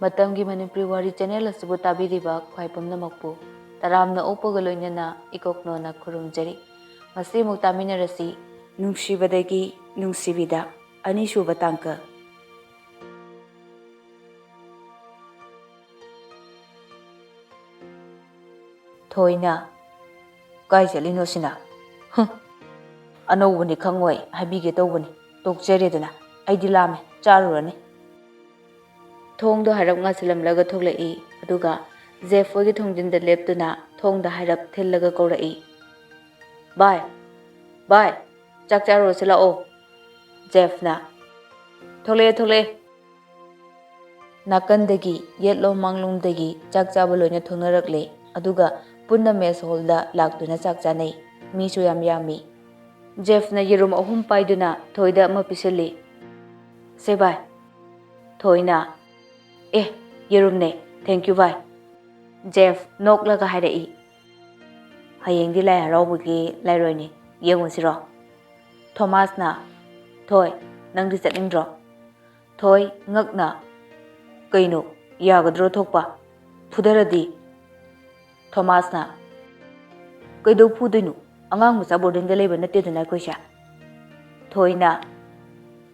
Matamgi Manipuri Wari channel asibu tabiriba khwai pumnamakpu taramna opoga loinana ikoknona khurumjari masi muk taminarasi Nungshiba-dagi Nungshibi-da Anisuba tangka Thoina kai chalino sina anowani khangoi habige tawani tokjareduna aidi lame charurani thongdo harap nga silamlaga thoklai aduga Jeff ogi thongjinda leptuna thongda harap thillaga korai bye chakcharo sila o Jeff na thole nakandagi yetlo manglungdagi chakchaba loina thongnarakle aduga punna mess hall-da laktuna chakchanai mi su yami Jeff na yerum ahum paiduna thoida ama pisali se bye thoina yerum ne thank you bye Jeff noklaga harai hayengdi lai haraubugi lairoini yengusiro Thomas na thoi nangdi chatningdro thoi ngakna kaino yagadro thokpa phudaradi Thomas na kaido phudoinu angang musa boarding da leba natte duna koisha thoina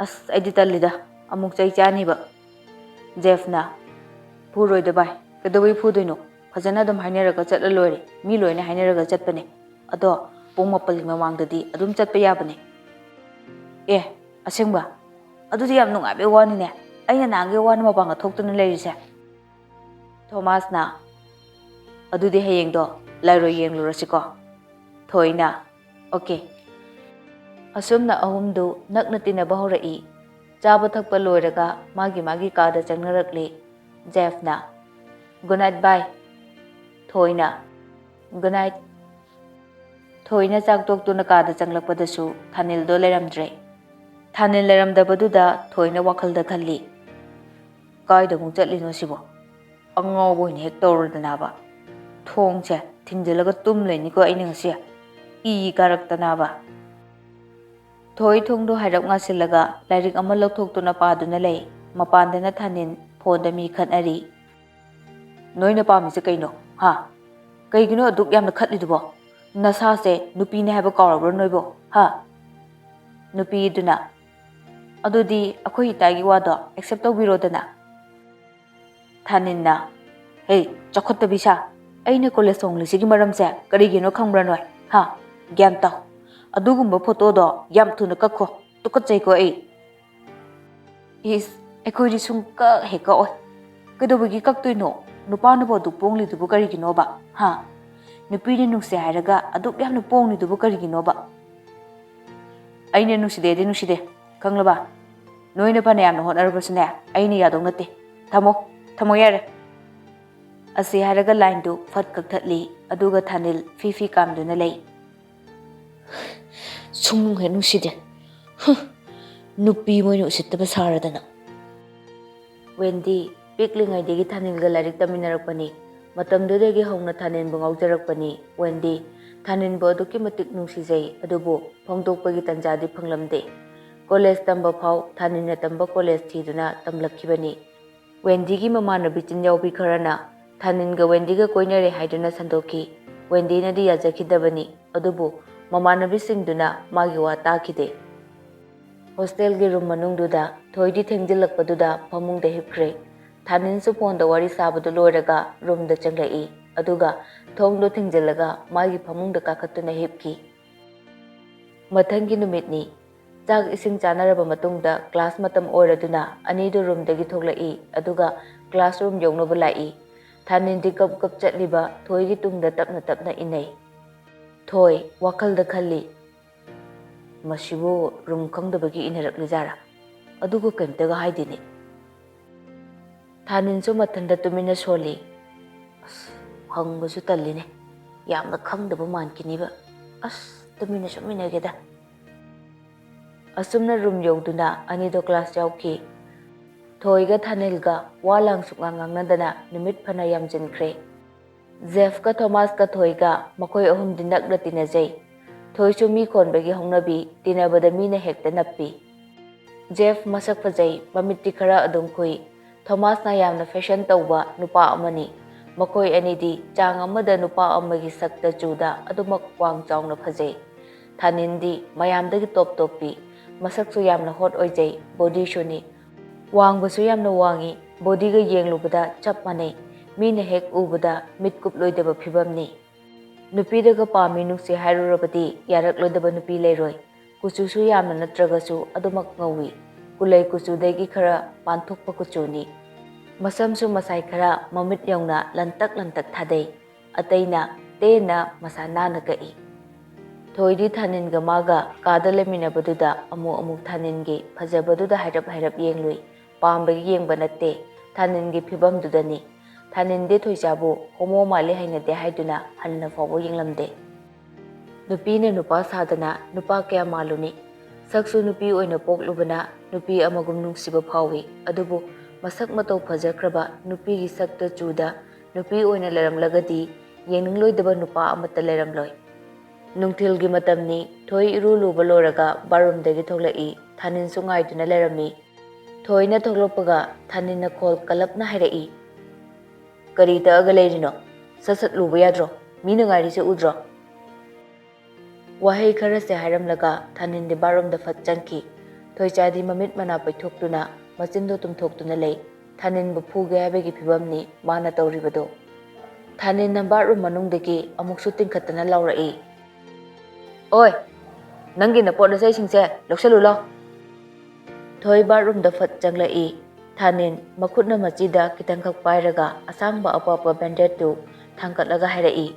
as aidi tallida amuk chai chani ba Jeff na phuroi da bai kaido bai phudoinu fajana dum haineraga chatla loire mi loine haineraga chatpane ado pung mapali mamangdadi adum chatpa yabane asengba adudi yam nungabe wani ne aina nange wani mapanga thoktuna leirise Thomas na adudi hayengdo lairo yenglurasiko thoina okay asumna ahumdu nakna tinaba horai chaba thakpa loiraga magi kada changnarakle Jeff na good night bye thoina good night thoina chak toktuna kada changlakpadasu thanil do leramdre thanil leramdabaduda thoina wakhalda khalli kaida mu chatlino sibo angaw boine hek tawrdanaba thongche thingjilaga tum leini ko aini ngasi karaktanaba thoi thongdo hairap ngasilaga lairik ama lokthokuna paduna lei mapandana thanin phonda mi khatari noina pamise kaino ha kaigino aduk yamna khatlidubo nasa se nupi ne haba kawrabro noibo ha nupi duna adudi akhoi tagi wada accept tawbirodana thaninna hey chakhotta bisa aina college songlisi gi maramse karigino khangbra noi ha gyam taw adugumba photo do yam thuna kakho tukachai ko is ekoi sungka heka oi kedobugi kaktoino nupa nubo du pongli du karigino ba ha nupi ni nungse hairaga aduk yamna pongni du karigino ba aina nungside kanglaba noina phane yamna honarabasune aina yadong nate thamo yare asi hairaga line du phat kakthatli aduga thanil fifi kamduna lei sung he nungside nupi moinu sittaba saradana Wendy piklingai degi thanil ga larik taminarakpani matamdudagi hongna thanin bungawjarakpani Wendy thanin bo aduki matik nungsijai adubu phongtokpagi tanjadi phanglamde college tamba phau thanin tamba college thiduna tamlakhibani Wendy gi mamanabi chinjaubi kharana thanin ga Wendy ga koinare haiduna sandoki Wendy na di yajakhidabani adubu mamanabi singduna magi wa takhide hostel gi room manungduda thoidi thengjilakpaduda phamungda hipkre thanin su phone da wari sabadu loiraga room da changlai aduga thongdo thingjilaga magi phamungda kakhatuna hipki mathangi numitni chak ising chanaraba matungda class matam oiraduna anidu room dagi thoklai aduga classroom yongnoba lai thanin di kap chatliba thoigi tungda tapna inai thoi wakhalda khalli masibo room khangdabagi inarakli jara adugo kemtaga haidini thanin su mathanda tumina soli hangbasu talline yamna khangdaba mankiniba tumina suminageda asumna room yogduna anido class yauki thoiga thanilga walang sukngangnandana numit phana yamjinkhre Jeff ka Thomas ka thoiga makoi ahum dinak ratina jai thoi chu mi khonbagi hongnabi tinabada mina hekta nappi Jeff masak fajai mamitti khara adum khoi Thomasna yamna fashion tauba nupa amani. Makoi anidi chang amada nupa amagi sakta chuda adumak wang chawna phajai. Thanindi mayamdagi top topi. Masaksu yamna hot oijai body shuni. Wang basu yamna wangi body ga yenglubada chap manai. Mina hek ubada mitkup loidaba phibamni. Nupidaga pami nungsi hairurabadi yarak loidaba nupi leiroi. Kuchusu yamna natragasu adumak ngawi. Kulay kuchudagi khara panthokpa kuchuni. Masamsu masai khara mamit yauna lantak thadai. Ataina tena masana nakai. Thoidi thanin ga maga kada leminabaduda amuk thaningi phajabaduda hairap yenglui. Pambagi yengba natte thaningi phibamdudani. Thaninde thoichabu homo male hainade haiduna halna fawo yenglamde. Nupina nupa sadana nupa kaya maluni. Saksu nupi oina poklubana nupi amagum nungsiba phawi. Adubu masak matau phajakraba nupi gi sakta chuda nupi oina leramlagadi yengloi nupa amata leramloi. Nungthilgi matamni thoi iru luba loraga barumdagi thoglai thanin sungai duna lerami. Thoina thoglopaga thanin na khol kalapna hairai. Kari ta aga leirino sasat luba yadro mina ngari se udro. Wahai khara se hairamlaga thanin de barum da fat changki. Thoi chadi mamit mana paithokduna machindo tumthoktuna lei. Thanin bu phuge habegi phibamni mana tawribado. Thanin na barum manungdagi amuksu tingkhatana laurai. Oi, nangi na pot na say singse loksalu lo. Thoi barum da fat changlai. Thanin makutna machida kitang khak pairaga asangba apapa banded tu thangkatlaga hairai.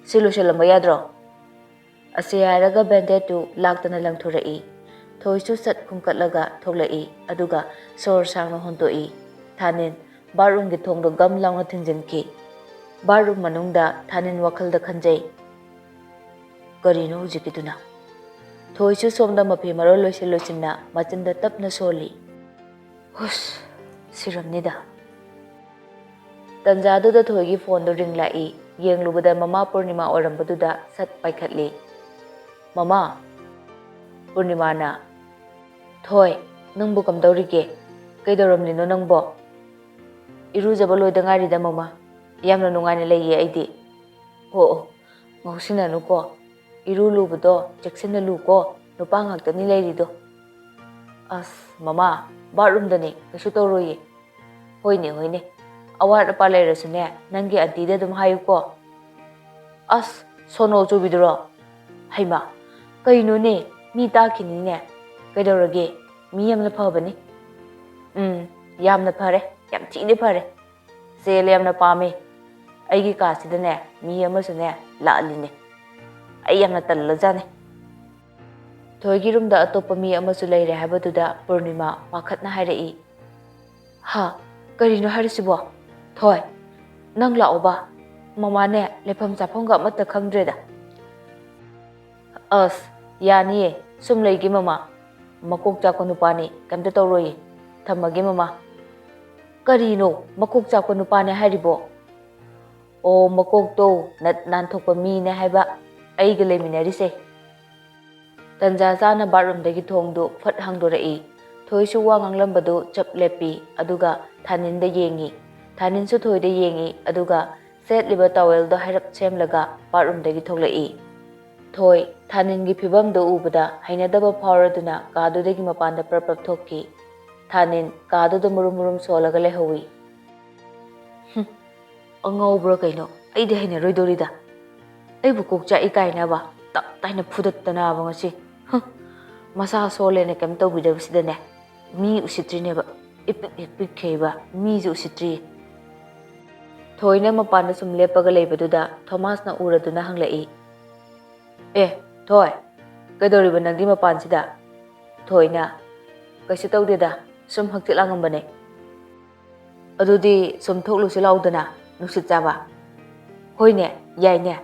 Silu shalamba yadro. Asiyaraga banded tu laktana langthurai. Thoi su sat khungkatlaga thoglai aduga sor sangna hontoi. Thanin barum gi thongdo gam launa thingjinki. Barum manungda thanin wakhalda khanjai. Karino hujikiduna. Thoi su somda mapi maro loisinna machinda tapna soli. Hush, siramnida. Tanjaduda thoigi phone do ring lai. Yenglubada mama Purnima orambaduda sat paikhatli. Mama Purnima na. Thoi, nangbu kamdaurige. Kaidoramnino nangbo. Irujaba loida ngarida mama. Yamna nungaina laiye aidi. Oo, ngausinanu ko. Iru lubado jaksina luko nupa ngaktani leirido. As mama bathroom dani kasu tawroye. Hoine awar apa leirasune nangi antida dum hayu ko. As sono chubidro. Haima kaino ne mi takini ne kaidorage mi yamna phabani. Yamna phare yam chine phare. Sel yamna pame. Aigi kasidane mi amasune laaline. Ay yamna talajane. Thoigi room da atopa mi amasu leire habaduda Purnima pakhatna hairai. Ha, karino harisibo. Thoi, nang laoba. Mama ne lefam chaphamga amata khangdreda. As, yani sum leigi mama. Makok chakko nupani kamta tawroyi. Thamage mama. Karino makok chakko nupani hairibo. O makok to nat nan thokpa mi ne haiba. Aiga leminarise. Tanja sana bathroom dagi thongdu phat hangdorai. Thoi su wa nganglambadu chap lepi aduga thanin da yengi. Thanin su thoi da yengi aduga set liba towel do hairap semlaga bathroom dagi thoglai. Thoi thanin gi phibam do ubada hainadaba phauraduna kadu dagi mapanda prapap thokki. Thanin kadu do murum solaga lehawi. Angobro kaino aide haina roidorida. Aibu kokcha ikaina ba tak taina phudattana ba ngasi. Masa sole ne kam tawbida sidane. Mi usitri ne ba ipik kheba mi ju usitri. Thoina mapana sum lepaga leibaduda Thomas na uraduna hanglai. Thoi kadoriba nangdi mapan sida. Thoina kaisu tawdeda sum haktilangambane. Adudi sum thoklu silaudana nusit jaba. Hoine yaine.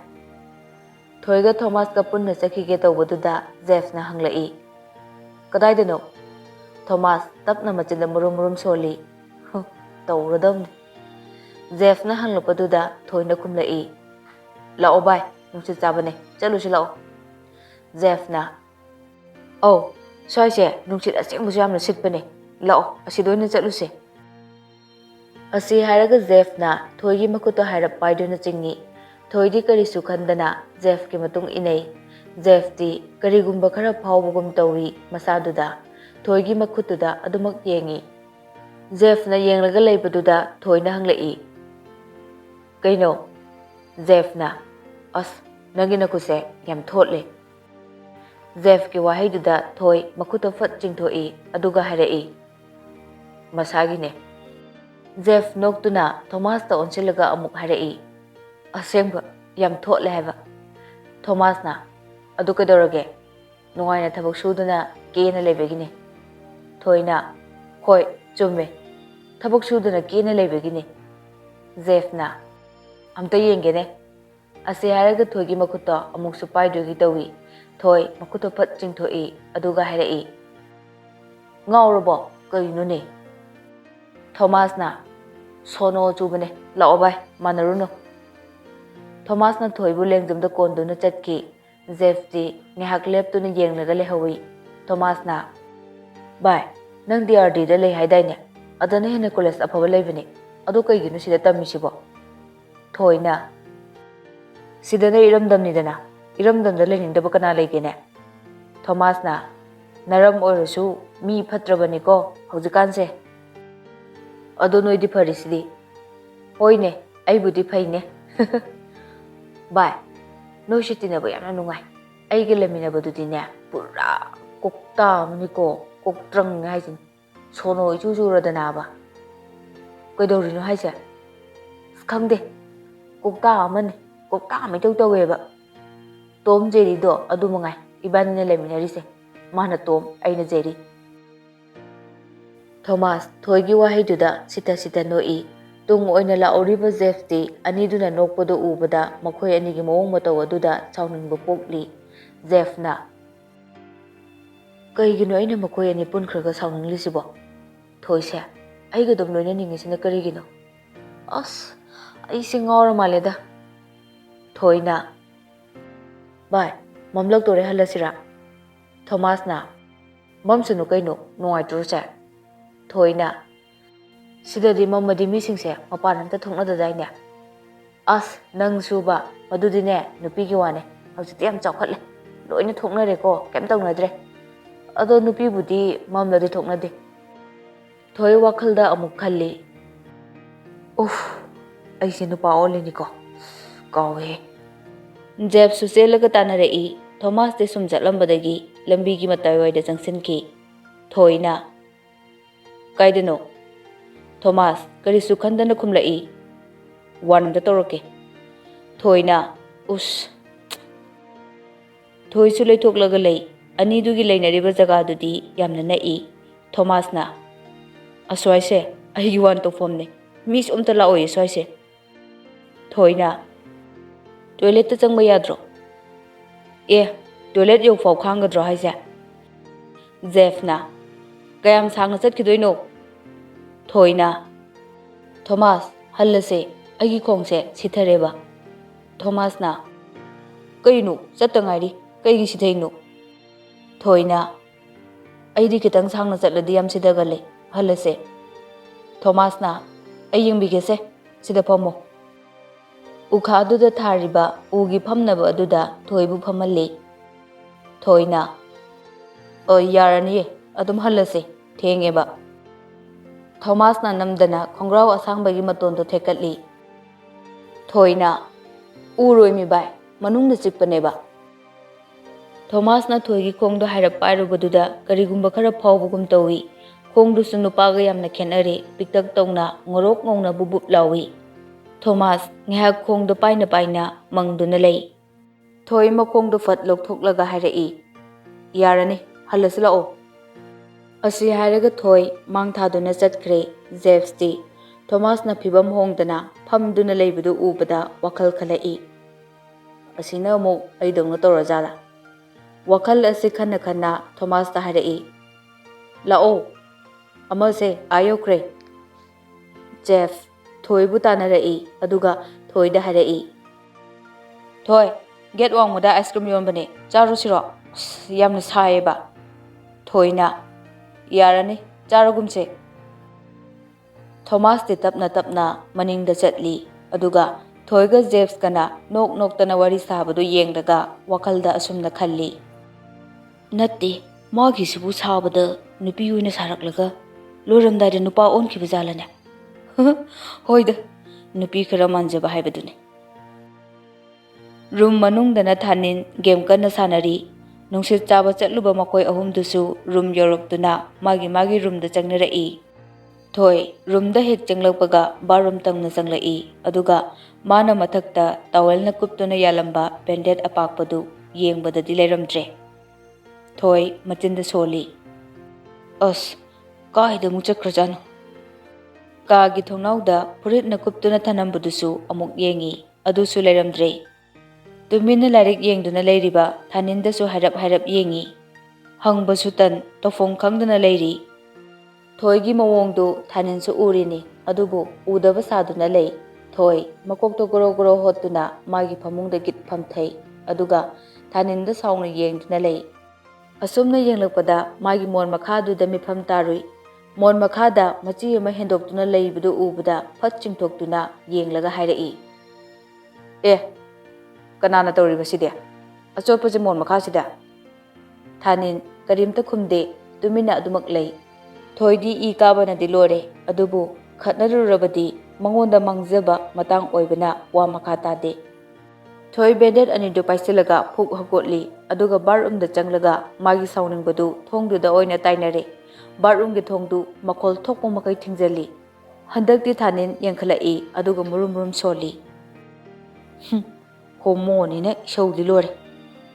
Thoiga Thomas ka punna sakhige tawbaduda Jeff na hanglai. Kadaidano? Thomas tapna machinda murum soli. Tawradam. Jeff na hanglapaduda thoina kumlai. Lao bai, nungsit jabane. Chalu si lao. Jeff na. Oh, soy se nungsit asing musyam na sitpane. Lao, asidoy na chalu se. Asi haraga Zefna thoigi makuto harap paiduna chingi. Thoidi karisu khandana Zef ki matung inei. Zef ti karigumba khara phawbugum tawi masaduda. Thoigi makutuda adumak yengi. Zefna yenglaga leibaduda thoina hanglai. Kaino Zefna as nagina kuse yam thotle. Zef ki wahaiduda thoi makuto fat chingthoi aduga harai. Masagine. Zef noktuna Thomas ta onsilaga amuk harai. Asengba yam thotle haiba. Thomas na adu kadorage nuwaina thabak suduna kena lebegine. Thoina hoi chumme thabak suduna kena lebegine. Zef na amta yengene ase haraga thoigi makuto amuk supai dogi tawi. Thoi makuto pat chingthoi aduga harai. Ngawrabo kainune. Thomas na sono chubane lao bai manaruno. Thomas na thoi bu lengjumda konduna chatki. Zef ti ngahak leptuna yenglaga lehawi. Thomas na bai nang DRD da lei haidai ne adana hena college afaba leibani adu kaiginu sida tamisibo. Thoi na sidana iramdamni dana iramdamda leningdaba kana leigene. Thomas na naram oirasu mi phatrabani ko haujikanse. Ado noidi farisidi. Hoine aibudi faine. Bai no shitinaba yamna nungai. Aige leminabadudi ne pura kokta maniko koktrang haisin. Sono ijujuradana ba. Kaidorino haise. Khangde kokta amane kokta amai tawtaweba. Tom jeri do adu mangai ibanina leminarise. Mana tom aina jeri. Thomas thoigi wahaiduda sita noi. Tung oina laoriba Zef ti aniduna nokpodo ubada makhoi anigi mawong mataw aduda chawningba pokli. Zef na kaigino aina makhoi ani punkhraga sawninglisibо. Thoise aiga dum loina ningisina karigino. As aise ngawra maleda. Thoina bai mamlak tore halasira. Thomas na mamsunu kaino nongai turcha. Thoina sidadi mamadi misingse mapananta thongna daine. As Nungshiba madudine nupi ki wane hausit yam chawkhatle loina thongna re ko kem tawnadre. Ado nupi budi mamladi thongna de. Thoi wakhalda amuk khalli. Uff aise nupa oleni ko kawe. Zef suselaga tanarei. Thomas de sumjatlambadagi lambi gi matai waida jangsinki. Thoina kaidano Thomas karisu khandana khumlai. Wanda toroke. Thoina us Thoi su leithoklaga lei. Ani dugi leinariba jaga dudi yamna nai. Thomas na aswaise aigi wan to fomne. Miss umta laoi aswaise. Thoina toilet ta changba yadro. Toilet yok fau khangadro haise. Zef na kayam sangna chatkidoino. Thoina Thomas hallase agi khongse sithareba. Thomas na kainu chatangairi kaigi sithaino. Thoina aidi kitang sangna chatladi yam sidagale hallase. Thomas na ayingbigese sida pamo. Ukha aduda thariba ugi phamnaba aduda thoibu phamalli. Thoina yarani adum hallase thengeba. Thomas na namdana khongrau asangbagi matondo thekatli. Thoina uroi mi bai manungda chikpaneba. Thomas na thoigi khongdo hairap pairubaduda karigumba khara phawbugum tawi. Khongdu su nupaga yamna khenare piktak tongna ngorok ngongna bubup lawi. Thomas ngahak khongdo paina mangduna lei. Thoi makhongdo fat lokthoklaga hairai. Yarani halaslao. Asi haraga thoi mangthaduna chatkre. Zef ti Thomas na phibam hongdana phamduna leibudu ubada wakhal khalai. Asina mo aidongna torajala. Wakhal asi khanna Thomas ta hairai. Lao amase ayokre. Zef thoibu tanarai aduga thoida hairai. Thoi get wang muda ice cream yombane charusiro yamna saeba. Thoina yarani charagumse. Thomasti tapna tapna maningda chatli aduga thoiga Jeffskana nok noktana wari sabadu yengdaga wakalda asumna khalli natte magi sibu sabada nupi uina saraklaga loramdai nupa onki bazalane hoida nupi khara manjaba haibadune room manungdana thanin game kana sanari nungsit chaba chatluba makoi ahumdusu room yorokduna magi room da changnarai thoi room da hek changlakpaga barum tangna changlai aduga mana mathakta tawelna kuptuna yalamba bandage apakpadu yengbadadi leiramdre thoi machinda soli as kaida mu chakrajana kagi thongnauda puritna kuptuna thanambudusu amuk yengi adusu leiramdre tumina larik yengduna leiriba thanindasu harap yengi hangbasu tan tofong khangduna leiri thoigi mawongdu thaninsu urini adubu udaba saduna lei thoi makokto goro hotuna magi phamungda git phamthai aduga thaninda saungna yengduna lei asumna yenglakpada magi mon makhadu da mifam tarui mon makhada machi ama hendoktuna leibudu ubada phat chingthoktuna yenglaga hairai kanana tawribaside achopase mon makhasida thanin karimta khumde tumina adumak lei thoidi I kabana dilore adubu khatnarurabadi mangonda mangjaba matang oibana wa makhata de thoi beded ani do paisilaga phuk hagotli aduga barum da changlaga magi sauning badu thongdu da oina tainare barum ge thongdu makhol thokpo makai thingjali handakti thanin yengkhalai aduga murum soli homo ni ne showdi lore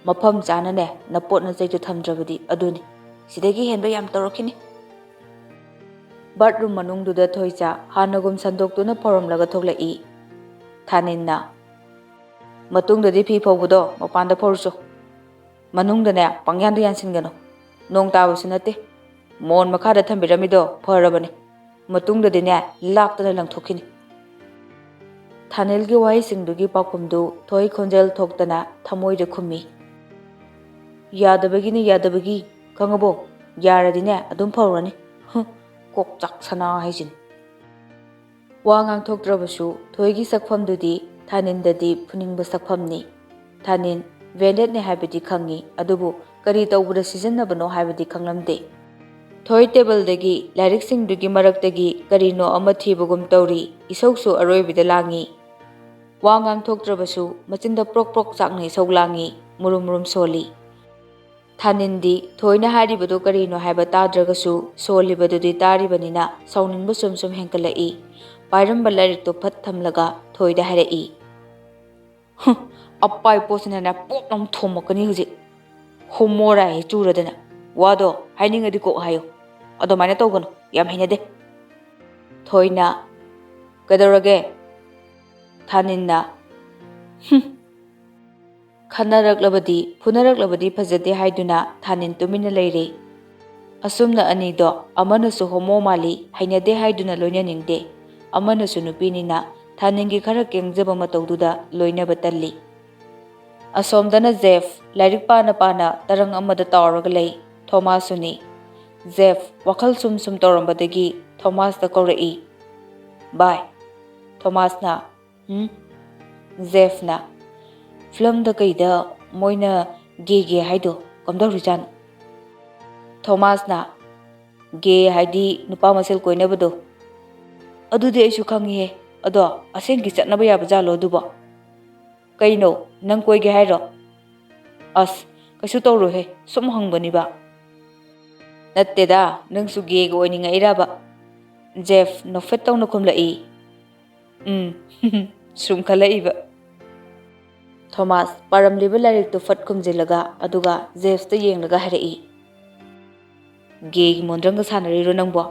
mafam chana ne napot na jaitu thamdrabadi aduni sidagi henba yam torokhini bathroom manungdu da thoicha hanagum sandoktuna poromlaga thoklai thaninna matungda di phi phawbudo mapanda phawruso manungda ne pangyan yansingano nong tabusu nate mon makhada thambiramido pharabane matungda di ne laktana langthokini thanelgi wai singdugi pakumdu thoi khonjel thoktana thamoide khumi yadabagi khangabo yaradine adum phawrani kok chak sana haijin wangang thoktrabasu thoigi sakphamdudi thanindadi phuningba sakphamni thanin vended ne habidi khangi adubu kari tawbuda sijanabano habidi khanglamde thoi table dagi lyric singdugi maraktagi karino ama thibagum tawri isoksu aroibida langi wangang thoktrabasu machinda prok chaknai soglangi murum soli thanindi thoina haribadu karino haiba tadragasu solibadudi taribanina sauningbu sum henkalai pairamba lyric to phat thamlaga thoida harai appai posina na pokam thomakani huji homora he churadana wado hainingadi ko hayo adomana tawgano yam hinade thoina kadarage thaninna khanaraklabadi phunaraklabadi phajade haiduna thanin tumina leire asumna anido amanasu homo mali hainade haiduna loinaningde amanasu nupinina thaningi khara kengjaba matawduda loinaba talli asomdana Jeff lyric pana tarang amada tawraga lei Thomasuni Jeff wakhal sum tawrambadagi Thomas da kaurai bye Thomas na Jeff na film da kaida moina ge haido kamda rujan Thomas na ge haidi nupa masel koina bado adudi aisu khangi he ado asengi chatnaba yaba jalo duba kaino nang koige hairo as kasu tawro he sum hangbani ba natteda nangsu ge go oininga iraba Jeff nofet tawna khumlai sum khalai ba Thomas paramliba lyric to fat khumjilaga aduga Jeff ta yenglaga harai ge gi mondrang sanari ro nangbo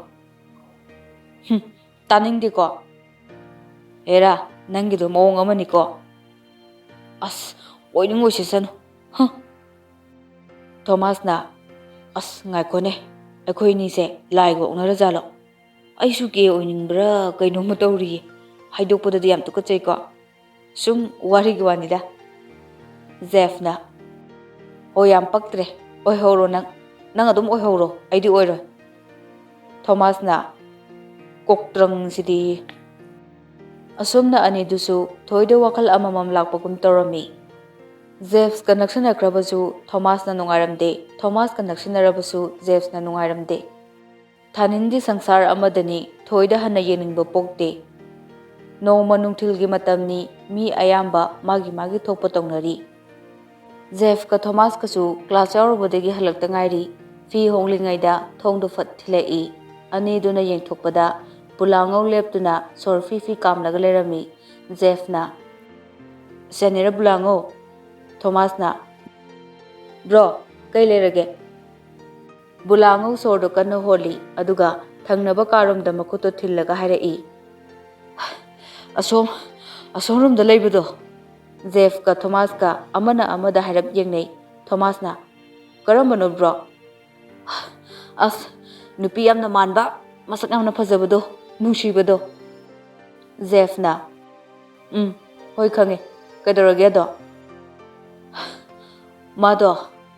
taningdi ko era nangi do mawong amani ko as oining oisisan Thomas na as ngai ko ne akhoi ni se lai go nara jalo aisu ge oiningbra kaino ma tawri haidokpodadi yam tukachai ko sum wari gi wanida Jeff na o yam paktre oi horo nang adum oi horo aidi oiro Thomas na ꯀꯣꯛꯇ꯭ꯔꯪꯁꯤꯗꯤ ꯑꯁꯨꯝꯅ ꯑꯅꯤꯗꯨꯁꯨ ꯊꯣꯏꯗ ꯋꯥꯈꯜ ꯑꯃꯃꯝ ꯂꯥꯛꯄꯒꯨꯝ ꯇꯧꯔꯝꯃꯤ꯫ ꯖꯦꯞꯁꯀ ꯅꯛꯁꯤꯟꯅꯈ꯭ꯔꯕꯁꯨ ꯊꯣꯃꯥꯁꯅ ꯅꯨꯡꯉꯥꯏꯔꯝꯗꯦ, ꯊꯣꯃꯥꯁꯀ ꯅꯛꯁꯤꯟꯅꯔꯕꯁꯨ ꯖꯦꯞꯁꯅ ꯅꯨꯡꯉꯥꯏꯔꯝꯗꯦ꯫ ꯊꯥꯅꯤꯟꯗꯤ ꯁꯪꯁꯥꯔ ꯑꯃꯗꯅꯤ, ꯊꯣꯏꯗ ꯍꯟꯅ ꯌꯦꯡꯅꯤꯡꯕ ꯄꯣꯛꯇꯦ꯫ ꯅꯣꯡꯃ ꯅꯨꯡꯊꯤꯜꯒꯤ ꯃꯇꯝꯅꯤ, ꯃꯤ ꯑꯌꯥꯝꯕ ꯃꯥꯒꯤ ꯊꯣꯛꯄ ꯇꯧꯅꯔꯤ꯫ ꯖꯦꯐꯀ ꯊꯣꯃꯥꯁꯀꯁꯨ ꯀ꯭ꯂꯥꯁ ꯌꯥꯎꯔꯨꯕꯗꯒꯤ ꯍꯜꯂꯛꯇ ꯉꯥꯏꯔꯤ꯫ ꯐꯤ ꯍꯣꯡꯂꯤꯉꯩꯗ ꯊꯣꯡꯗꯣ ꯐꯠ ꯊꯤꯜꯂꯛꯏ꯫ ꯑꯅꯤꯗꯨꯅ ꯌꯦꯡꯊꯣꯛꯄꯗ ꯕꯨꯂꯥꯉꯧ ꯂꯦꯞꯇꯨꯅ ꯁꯣꯔ ꯐꯤ ꯀꯥꯝꯂꯒ ꯂꯩꯔꯝꯃꯤ꯫ ꯖꯦꯐꯅ "ꯁꯦꯅꯦꯔ ꯕꯨꯂꯥꯉꯧ"꯫ ꯊꯣꯃꯥꯁꯅ "ꯕ꯭ꯔꯣ, ꯀꯩ ꯂꯩꯔꯒꯦ?" ꯕꯨꯂꯥꯉꯧ ꯁꯣꯔꯗꯣ ꯀꯟꯅ ꯍꯣꯜꯂꯤ, ꯑꯗꯨꯒ ꯊꯪꯅꯕ ꯀꯥꯔꯣꯝꯗ ꯃꯈꯨꯠꯇꯣ ꯊꯤꯜꯂꯒ ꯍꯥꯏꯔꯛꯏ, "ꯑꯁꯣꯝꯔꯣꯝꯗ ꯂꯩꯕꯗꯣ." ꯖꯦꯐꯀ ꯊꯣꯃꯥꯁꯀ ꯑꯃꯅ ꯑꯃꯗ ꯍꯥꯏꯔꯞ ꯌꯦꯡꯅꯩ꯫ ꯊꯣꯃꯥꯁꯅ "ꯀꯔꯝꯕꯅꯣ ꯕ꯭ꯔꯣ?" "ꯑꯁ, ꯅꯨꯄꯤ ꯌꯥꯝꯅ ꯃꯥꯟꯕ, ꯃꯁꯛ ꯌꯥꯝꯅ ꯐꯖꯕꯗꯣ, ꯅꯨꯡꯁꯤꯕꯗꯣ." ꯖꯦꯐꯅ "ꯍꯣꯏ ꯈꯪꯉꯦ, ꯀꯩꯗꯧꯔꯒꯦ ꯑꯗꯣ?" "ꯃꯥꯗꯣ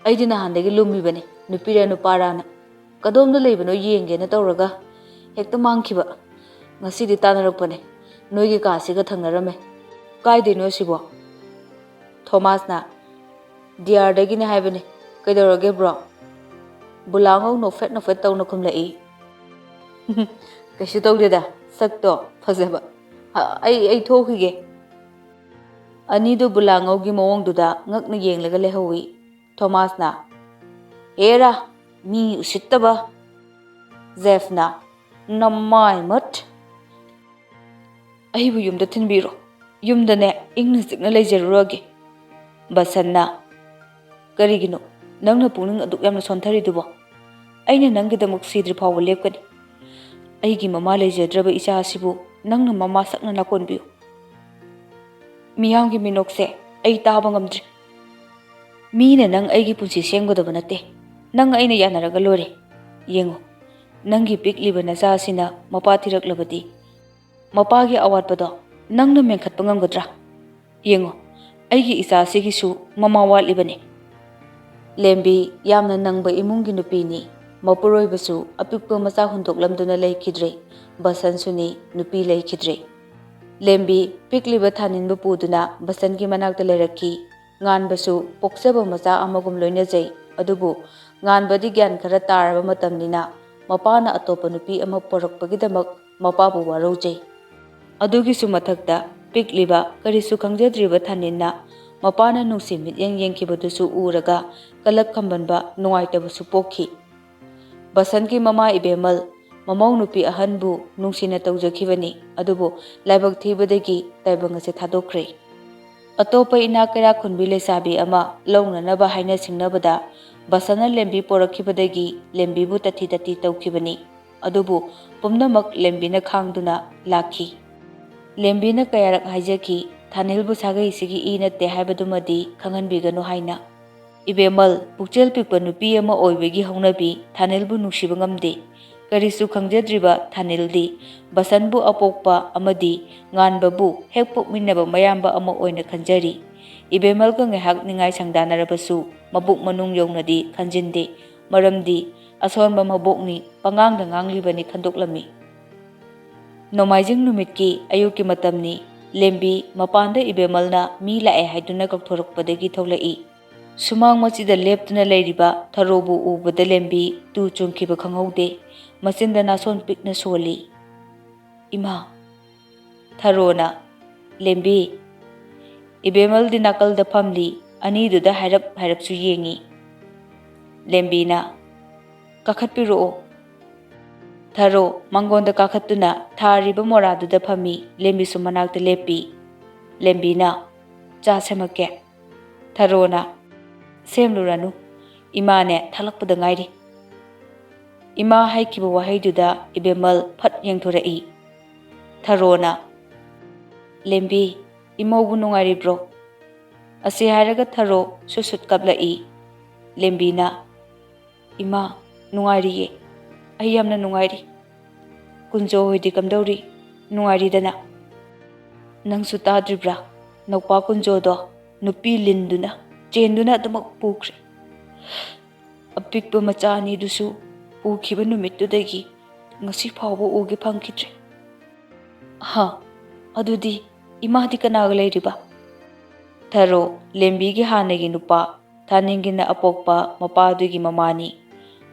ꯑꯩꯗꯤ ꯅꯍꯥꯟꯗꯒꯤ ꯂꯨꯝꯃꯤꯕꯅꯦ, ꯅꯨꯄꯤꯔ ꯅꯨꯄꯥꯔꯥꯅ꯫ ꯀꯗꯣꯝꯗ ꯂꯩꯕꯅꯣ ꯌꯦꯡꯒꯦꯅ ꯇꯧꯔꯒ ꯍꯦꯛꯇ ꯃꯥꯡꯈꯤꯕ꯫ ꯉꯁꯤꯗꯤ ꯇꯥꯟꯅꯔꯛꯄꯅꯦ, ꯅꯣꯏꯒꯤ ꯀꯥꯁꯤꯒ ꯊꯪꯅꯔꯝꯃꯦ." "ꯀꯥꯏꯗꯩꯅꯣ ꯁꯤꯕꯣ?" ꯊꯣꯃꯥꯁꯅ "ꯗꯤꯌꯥꯔꯗꯒꯤꯅꯦ ꯍꯥꯏꯕꯅꯦ, ꯀꯩꯗꯧꯔꯒꯦ ꯕ꯭ꯔꯣ?" ꯕꯨꯂꯥꯉꯧ ꯅꯣꯛꯐꯦꯠ ꯇꯧꯅ ꯈꯨꯝꯂꯛꯏ, "ꯀꯩꯁꯨ ꯇꯧꯗꯦꯗ, ꯁꯛꯇꯣ ꯐꯖꯕ꯫ ꯑꯩ ꯊꯣꯛꯈꯤꯒꯦ." ꯑꯅꯤꯗꯨ ꯕꯨꯂꯥꯉꯧꯒꯤ ꯃꯑꯣꯡꯗꯨꯗ ꯉꯛꯅ ꯌꯦꯡꯂꯒ ꯂꯩꯍꯧꯏ꯫ ꯊꯣꯃꯥꯁꯅ "ꯍꯦꯔꯥ, ꯃꯤ ꯎꯁꯤꯠꯇꯕ." ꯖꯦꯐꯅ "ꯅꯃꯥꯏ ꯃꯠ! ꯑꯩꯕꯨ ꯌꯨꯝꯗ ꯊꯤꯟꯕꯤꯔꯣ, ꯌꯨꯝꯗꯅꯦ ꯏꯪꯅ ꯆꯤꯛꯅ ꯂꯩꯖꯔꯨꯔꯒꯦ." ꯕꯁꯟꯅ "ꯀꯔꯤꯒꯤꯅꯣ ꯅꯪꯅ ꯄꯨꯛꯅꯤꯡ ꯑꯗꯨꯛ ꯌꯥꯝꯅ ꯁꯣꯟꯊꯔꯤꯗꯨꯕꯣ? ꯑꯩꯅ ꯅꯪꯒꯤꯗꯃꯛ ꯁꯤꯗ꯭ꯔꯤ ꯐꯥꯎꯕ ꯂꯦꯞꯀꯅꯤ꯫ ꯑꯩꯒꯤ ꯃꯃꯥ ꯂꯩꯖꯗ꯭ꯔꯕ ꯏꯆꯥ ꯑꯁꯤꯕꯨ ꯅꯪꯅ ꯃꯃꯥ ꯁꯛꯅ ꯂꯥꯛꯀꯣꯟꯕꯤꯌꯨ꯫ ꯃꯤꯌꯥꯝꯒꯤ ꯃꯤꯅꯣꯛꯁꯦ ꯑꯩ ꯇꯥꯕ ꯉꯝꯗ꯭ꯔꯤ꯫ ꯃꯤꯅ ꯅꯪ ꯑꯩꯒꯤ ꯄꯨꯟꯁꯤ ꯁꯦꯝꯒꯗꯕ ꯅꯠꯇꯦ, ꯅꯪ ꯑꯩꯅ ꯌꯥꯅꯔꯒ ꯂꯣꯏꯔꯦ꯫ ꯌꯦꯡꯉꯨ, ꯅꯪꯒꯤ ꯄꯤꯛꯂꯤꯕ ꯅꯆꯥ ꯑꯁꯤꯅ ꯃꯄꯥ ꯊꯤꯔꯛꯂꯕꯗꯤ ꯃꯄꯥꯒꯤ ꯑꯋꯥꯠꯄꯗꯣ ꯅꯪꯅ ꯃꯦꯟꯈꯠꯄ ꯉꯝꯒꯗ꯭ꯔꯥ? ꯌꯦꯡꯉꯨ, ꯑꯩꯒꯤ ꯏꯆꯥ ꯑꯁꯤꯒꯤꯁꯨ ꯃꯃꯥ ꯋꯥꯠꯂꯤꯕꯅꯤ." ꯂꯦꯝꯕꯤ ꯌꯥꯝꯅ ꯅꯪꯕ ꯏꯃꯨꯡꯒꯤ ꯅꯨꯄꯤꯅꯤ꯫ ꯃꯄꯨꯔꯣꯏꯕꯁꯨ ꯑꯄꯤꯛꯄ ꯃꯆꯥ ꯍꯨꯟꯗꯣꯛꯂꯝꯗꯨꯅ ꯂꯩꯈꯤꯗ꯭ꯔꯦ꯫ ꯕꯁꯟꯁꯨꯅꯤ, ꯅꯨꯄꯤ ꯂꯩꯈꯤꯗ꯭ꯔꯦ꯫ ꯂꯦꯝꯕꯤ ꯄꯤꯛꯂꯤꯕ ꯊꯥꯅꯤꯟꯕꯨ ꯄꯨꯗꯨꯅ ꯕꯁꯟꯒꯤ ꯃꯅꯥꯛꯇ ꯂꯩꯔꯛꯈꯤ꯫ ꯉꯥꯟꯕꯁꯨ ꯄꯣꯛꯆꯕ ꯃꯆꯥ ꯑꯃꯒꯨꯝ ꯂꯣꯏꯅꯖꯩ꯫ ꯑꯗꯨꯕꯨ ꯉꯥꯟꯕꯗꯤ ꯒ꯭ꯌꯥꯟ ꯈꯔ ꯇꯥꯔꯕ ꯃꯇꯝꯅꯤꯅ ꯃꯄꯥꯅ ꯑꯇꯣꯞꯄ ꯅꯨꯄꯤ ꯑꯃ ꯄꯣꯔꯛꯄꯒꯤꯗꯃꯛ ꯃꯄꯥꯕꯨ ꯋꯥꯔꯧꯖꯩ꯫ ꯑꯗꯨꯒꯤꯁꯨ ꯃꯊꯛꯇ ꯄꯤꯛꯂꯤꯕ ꯀꯔꯤꯁꯨ ꯈꯪꯖꯗ꯭ꯔꯤꯕ ꯊꯥꯅꯤꯟꯅ ꯃꯄꯥꯅ ꯅꯨꯡꯁꯤ ꯃꯤꯠꯌꯦꯡ ꯌꯦꯡꯈꯤꯕꯗꯨꯁꯨ ꯎꯔꯒ ꯀꯂꯛ ꯈꯝꯕꯟꯕ, ꯅꯨꯡꯉꯥꯏꯇꯕꯁꯨ ꯄꯣꯛꯈꯤ꯫ ꯕꯁꯟꯒꯤ ꯃꯃꯥ ꯏꯕꯦꯝꯃꯜ ꯃꯃꯧ ꯅꯨꯄꯤ ꯑꯍꯟꯕꯨ ꯅꯨꯡꯁꯤꯅ ꯇꯧꯖꯈꯤꯕꯅꯤ, ꯑꯗꯨꯕꯨ ꯂꯥꯏꯕꯛ ꯊꯤꯕꯗꯒꯤ ꯇꯥꯏꯕꯪ ꯑꯁꯤ ꯊꯥꯗꯣꯛꯈ꯭ꯔꯦ꯫ ꯑꯇꯣꯞꯄ ꯏꯅꯥꯛ ꯀꯩꯔꯥꯛ ꯈꯨꯟꯕꯤ ꯂꯩꯁꯥꯕꯤ ꯑꯃ ꯂꯧꯅꯅꯕ ꯍꯥꯏꯅ ꯁꯤꯡꯅꯕꯗ ꯕꯁꯟꯅ ꯂꯦꯝꯕꯤ ꯄꯣꯔꯛꯈꯤꯕꯗꯒꯤ ꯂꯦꯝꯕꯤꯕꯨ ꯇꯊꯤ ꯇꯧꯈꯤꯕꯅꯤ꯫ ꯑꯗꯨꯕꯨ ꯄꯨꯝꯅꯃꯛ ꯂꯦꯝꯕꯤꯅ ꯈꯥꯡꯗꯨꯅ ꯂꯥꯛꯈꯤ꯫ ꯂꯦꯝꯕꯤꯅ ꯀꯌꯥꯔꯛ ꯍꯥꯏꯖꯈꯤ, ꯊꯥꯅꯤꯜꯕꯨ ꯁꯥꯒꯩꯁꯤꯒꯤ ꯏ ꯅꯠꯇꯦ ꯍꯥꯏꯕꯗꯨꯃꯗꯤ ꯈꯪꯍꯟꯕꯤꯒꯅꯨ ꯍꯥꯏꯅ꯫ "ꯏꯕꯦꯝꯃꯜ, ꯄꯨꯛꯆꯦꯜ ꯄꯤꯛꯄ ꯅꯨꯄꯤ ꯑꯃ ꯑꯣꯏꯕꯒꯤ ꯍꯧꯅꯕꯤ ꯊꯥꯅꯤꯜꯕꯨ ꯅꯨꯡꯁꯤꯕ ꯉꯝꯗꯦ꯫ ꯀꯔꯤꯁꯨ ꯈꯪꯖꯗ꯭ꯔꯤꯕ ꯊꯥꯅꯤꯜꯗꯤ ꯕꯁꯟꯕꯨ ꯑꯄꯣꯛꯄ ꯑꯃꯗꯤ ꯉꯥꯟꯕꯕꯨ ꯍꯦꯛ ꯄꯣꯛꯃꯤꯟꯅꯕ ꯃꯌꯥꯝꯕ ꯑꯃ ꯑꯣꯏꯅ ꯈꯟꯖꯔꯤ꯫ ꯏꯕꯦꯝꯃꯜꯒ ꯉꯥꯏꯍꯥꯛ ꯅꯤꯡꯉꯥꯏ ꯁꯪꯗꯥꯅꯔꯕꯁꯨ ꯃꯕꯨꯛ ꯃꯅꯨꯡ ꯌꯧꯅꯗꯤ ꯈꯟꯖꯤꯟꯗꯦ, ꯃꯔꯝꯗꯤ ꯑꯁꯣꯟꯕ ꯃꯕꯣꯛꯅꯤ, ꯄꯉꯥꯡꯗ ꯉꯥꯡꯂꯤꯕꯅꯤ ꯈꯟꯗꯣꯛꯂꯝꯃꯤ." ꯅꯣꯡꯃꯥꯏꯖꯤꯡ ꯅꯨꯃꯤꯠꯀꯤ ꯑꯌꯨꯛꯀꯤ ꯃꯇꯝꯅꯤ꯫ ꯂꯦꯝꯕꯤ ꯃꯄꯥꯟꯗ ꯏꯕꯦꯝꯃꯜꯅ ꯃꯤ ꯂꯥꯛꯑꯦ ꯍꯥꯏꯗꯨꯅ ꯀꯧꯊꯣꯔꯛꯄꯗꯒꯤ ꯊꯣꯛꯂꯛꯏ꯫ ꯁꯨꯃꯥꯡ ꯃꯆꯤꯗ ꯂꯦꯞꯇꯨꯅ ꯂꯩꯔꯤꯕ ꯊꯔꯣꯕꯨ ꯎꯕꯗ ꯂꯦꯝꯕꯤ ꯇꯨ ꯆꯨꯡꯈꯤꯕ ꯈꯪꯍꯧꯗꯦ꯫ ꯃꯆꯤꯟꯗ ꯅꯥꯁꯣꯟ ꯄꯤꯛꯅ ꯁꯣꯜꯂꯤ꯫ "ꯏꯃꯥ." ꯊꯔꯣꯅ "ꯂꯦꯝꯕꯤ." ꯏꯕꯦꯝꯃꯜꯗꯤ ꯅꯥꯀꯜꯗ ꯐꯝꯂꯤ, ꯑꯅꯤꯗꯨꯗ ꯍꯥꯏꯔꯞꯁꯨ ꯌꯦꯡꯉꯤ꯫ ꯂꯦꯝꯕꯤꯅ "ꯀꯥꯈꯠꯄꯤꯔꯛꯑꯣ." ꯊꯔꯣ ꯃꯥꯡꯒꯣꯟꯗ ꯀꯥꯈꯠꯇꯨꯅ ꯊꯥꯔꯤꯕ ꯃꯣꯔꯥꯗꯨꯗ ꯐꯝꯃꯤ꯫ ꯂꯦꯝꯕꯤꯁꯨ ꯃꯅꯥꯛꯇ ꯂꯦꯞꯄꯤ꯫ ꯂꯦꯝꯕꯤꯅ "ꯆꯥ ꯁꯦꯝꯃꯛꯀꯦ." ꯊꯔꯣꯅ "ꯁꯦꯝꯂꯨꯔꯅꯨ, ꯏꯃꯥꯅꯦ ꯊꯥꯂꯛꯄꯗ ꯉꯥꯏꯔꯤ." ꯏꯃꯥ ꯍꯥꯏꯈꯤꯕ ꯋꯥꯍꯩꯗꯨꯗ ꯏꯕꯦꯝꯃꯜ ꯐꯠ ꯌꯦꯡꯊꯣꯔꯛꯏ꯫ ꯊꯔꯣꯅ "ꯂꯦꯝꯕꯤ, ꯏꯃꯧꯕꯨ ꯅꯨꯡꯉꯥꯏꯔꯤꯕ꯭ꯔꯣ?" ꯑꯁꯤ ꯍꯥꯏꯔꯒ ꯊꯔꯣ ꯁꯨꯠ ꯀꯥꯞꯂꯛꯏ꯫ ꯂꯦꯝꯕꯤꯅ "ꯏꯃꯥ, ꯅꯨꯡꯉꯥꯏꯔꯤꯌꯦ, ꯑꯩ ꯌꯥꯝꯅ ꯅꯨꯡꯉꯥꯏꯔꯤ꯫ ꯀꯨꯟꯖꯣ ꯍꯣꯏꯗꯤ ꯀꯝꯗꯧꯔꯤ? ꯅꯨꯡꯉꯥꯏꯔꯤꯗꯅ? ꯅꯪꯁꯨ ꯇꯥꯗ꯭ꯔꯤꯕ꯭ꯔꯥ? ꯅꯧꯄꯥ ꯀꯨꯟꯖꯣꯗꯣ ꯅꯨꯄꯤ ꯂꯤꯟꯗꯨꯅ ꯆꯦꯟꯗꯨꯅ ꯑꯗꯨꯃꯛ ꯄꯨꯈ꯭ꯔꯦ꯫ ꯑꯄꯤꯛꯄ ꯃꯆꯥ ꯑꯅꯤꯗꯨꯁꯨ ꯄꯨꯈꯤꯕ ꯅꯨꯃꯤꯠꯇꯨꯗꯒꯤ ngasi faubo uge phangkidre. Ha, adudi imadi kanaga leiriba? Tharo lembi gi hanagi nupa thaningina apokpa mapadugi mamani.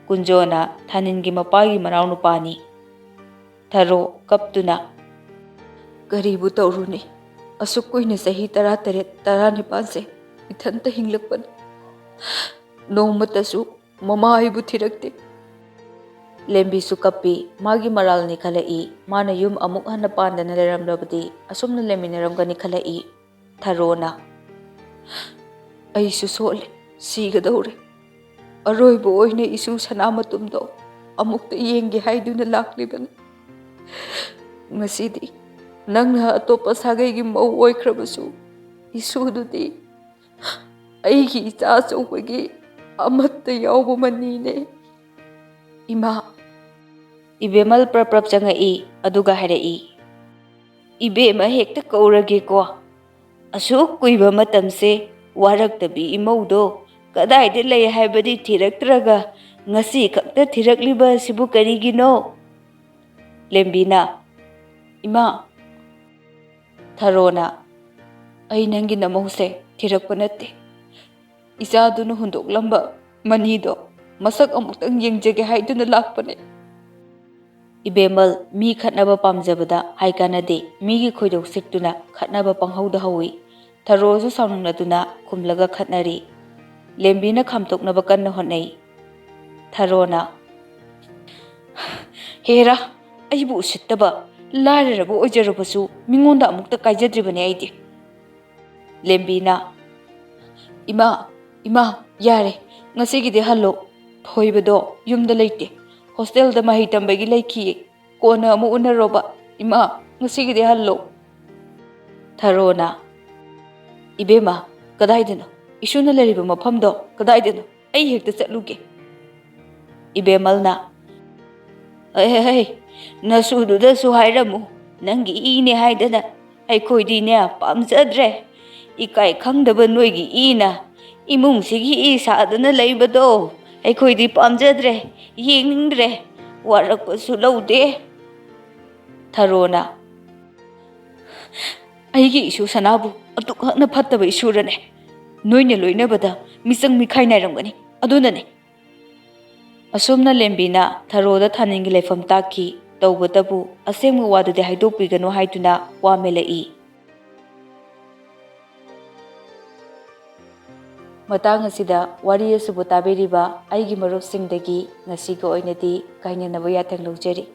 Kunjona thaningi mapagi manau nupani. Tharo kaptuna garibu tauruni asuk kuina sahi 13 se ithanta hinglakpan. Nomatasu mama aibu thirakte. Lembi su kapi magi maral ni khalai mana yum amuk hana pandana leramlabadi asumna leminaramgani khalai. Tharona aisu sole sigadaure aroibo oine isu sanamatumdo amukta yenge haiduna laklibani. Ngasidi nangna atopa sagaigi mau oikrabasu isududi aigi icha achobagi amatta yauba manine. Ima Ibemal praprap changai aduga harai. Ibema hekta kaurage ko. Asuk kuiba matamse waraktabi imaudo kadaide lay haibadi thiraktraga ngasi khakta thirakliba sibu karigino. Lembina Ima Tharona ai nangi namause thirakpa natte. Isaduna hundoklamba manido masak amuktang yengjage haiduna lakpane. Ibemal mi khatnaba pamjabada haikanade migi khoidok siktuna khatnaba panghauda hawi. Tharosu saungnaduna khumlaga khatnari. Lembina khamtoknaba kanna honai. Tharona Hera aibu usittaba lararabu oijarabasu mingonda amukta kaijadribane aidi. Lembina Ima yare ngasigide hallo thoibado yumda leite. Hostel da mahi tambagi laiki kona amu unaroba ima ngasigide hallo. Tharona Ibema kadaidano isuna leriba mafamdo kadaidano ai hekta chatluge. Ibemalna Hey nasududa su hairamu nangi ine haidana ai khoidine pamjadre ikai khangdaba noigi ina imungsigi isadana leibado ai khoidi pamjadre yengingdre warakpasu laude. Tharona aigi isu sanabu atukna phattaba isurane noine loinabada misang mikhai nairamgani adunane. Asumna lembina Tharoda thaningi leifam taki tawbatabu asengmu wadade haidopigano haiduna wamelai. Matang asida wari asubu tabiriba aigi marupsingdagi ngasiga oinadi kainanaba yathang laujari.